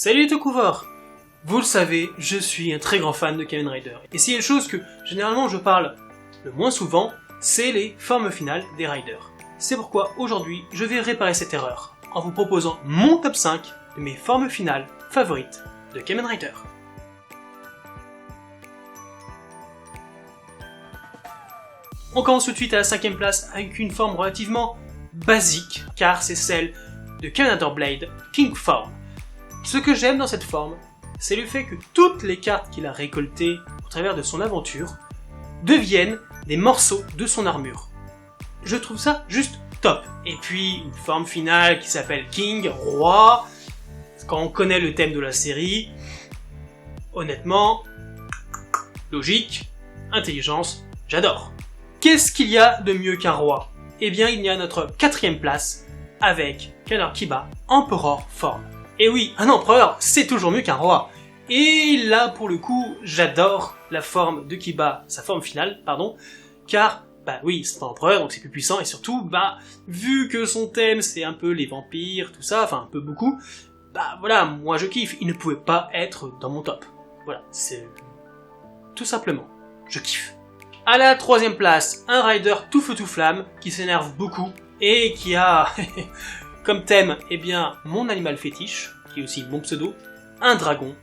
Salut les Tokuvors! Vous le savez, je suis un très grand fan de Kamen Rider. Et s'il y a une chose que généralement je parle le moins souvent, c'est les formes finales des Riders. C'est pourquoi aujourd'hui je vais réparer cette erreur en vous proposant mon top 5 de mes formes finales favorites de Kamen Rider. On commence tout de suite à la 5ème place avec une forme relativement basique, car c'est celle de Kamen Rider Blade King Form. Ce que j'aime dans cette forme, c'est le fait que toutes les cartes qu'il a récoltées au travers de son aventure deviennent des morceaux de son armure. Je trouve ça juste top. Et puis une forme finale qui s'appelle King, Roi. Quand on connaît le thème de la série, honnêtement, logique, intelligence, j'adore. Qu'est-ce qu'il y a de mieux qu'un roi? Eh bien, il y a notre 4ème place avec Kamen Kiba Emperor Form. Et oui, un empereur, c'est toujours mieux qu'un roi. Et là, pour le coup, j'adore la forme de Kiba, sa forme finale, car, oui, c'est un empereur, donc c'est plus puissant, et surtout, vu que son thème, c'est un peu les vampires, tout ça, enfin, un peu beaucoup, voilà, moi je kiffe, il ne pouvait pas être dans mon top. Voilà, c'est... tout simplement, je kiffe. À la 3ème place, un rider tout feu tout flamme, qui s'énerve beaucoup, et qui a... comme thème, mon animal fétiche, qui est aussi mon pseudo, un dragon.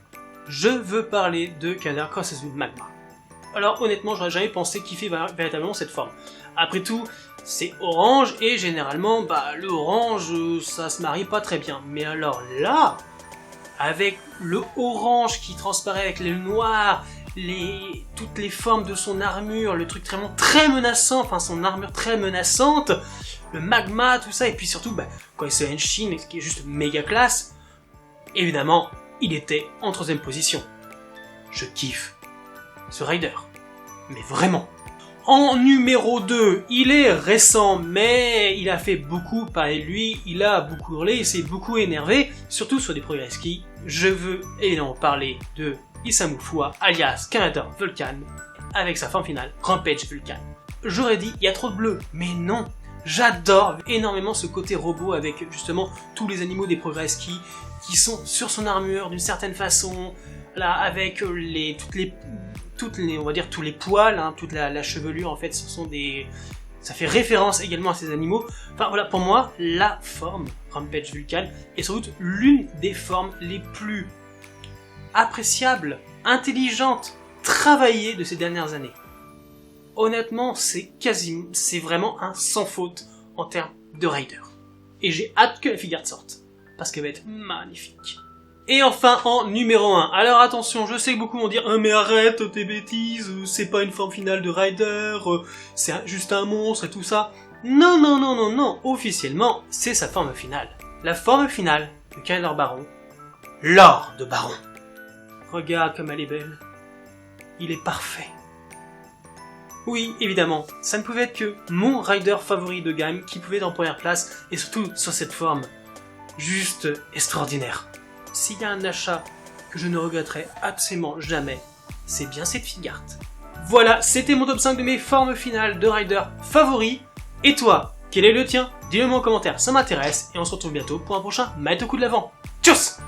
Je veux parler de Kamen Rider Cross Magma. Alors honnêtement, j'aurais jamais pensé kiffer véritablement cette forme. Après tout, c'est orange, et généralement, le orange, ça se marie pas très bien. Mais alors là, avec le orange qui transparaît avec le noir, toutes les formes de son armure, le truc vraiment très menaçant, enfin son armure très menaçante, le magma, tout ça, et puis surtout, quand il se Henshin, ce qui est juste méga classe, évidemment, il était en 3ème position. Je kiffe ce rider, mais vraiment. En numéro 2, il est récent, mais il a fait beaucoup parler de lui, il a beaucoup hurlé, il s'est beaucoup énervé, surtout sur des progrès ski. Je veux évidemment parler de Isamu Fua, alias Kamen Rider Vulcan, avec sa forme finale, Rampage Vulcan. J'aurais dit, il y a trop de bleu, mais non. J'adore énormément ce côté robot avec justement tous les animaux des progrès ski qui sont sur son armure d'une certaine façon, là avec toutes les on va dire tous les poils, toute la chevelure en fait, ça fait référence également à ces animaux. Enfin voilà, pour moi, la forme Rampage Vulcan est sans doute l'une des formes les plus appréciables, intelligentes, travaillées de ces dernières années. Honnêtement, c'est vraiment un sans faute en termes de rider. Et j'ai hâte que la figure sorte, parce qu'elle va être magnifique. Et enfin, en numéro 1. Alors attention, je sais que beaucoup vont dire « Ah mais arrête tes bêtises, c'est pas une forme finale de rider, c'est juste un monstre et tout ça. » Non, non, non, non, non, officiellement, c'est sa forme finale. La forme finale de Kamen Rider Baron, Lord de Baron. Regarde comme elle est belle. Il est parfait. Oui, évidemment, ça ne pouvait être que mon rider favori de gamme qui pouvait être en première place, et surtout sur cette forme juste extraordinaire. S'il y a un achat que je ne regretterai absolument jamais, c'est bien cette figure. Voilà, c'était mon top 5 de mes formes finales de rider favoris. Et toi, quel est le tien? Dis-le moi en commentaire, ça m'intéresse, et on se retrouve bientôt pour un prochain Maître Coup de l'Avant. Tchuss!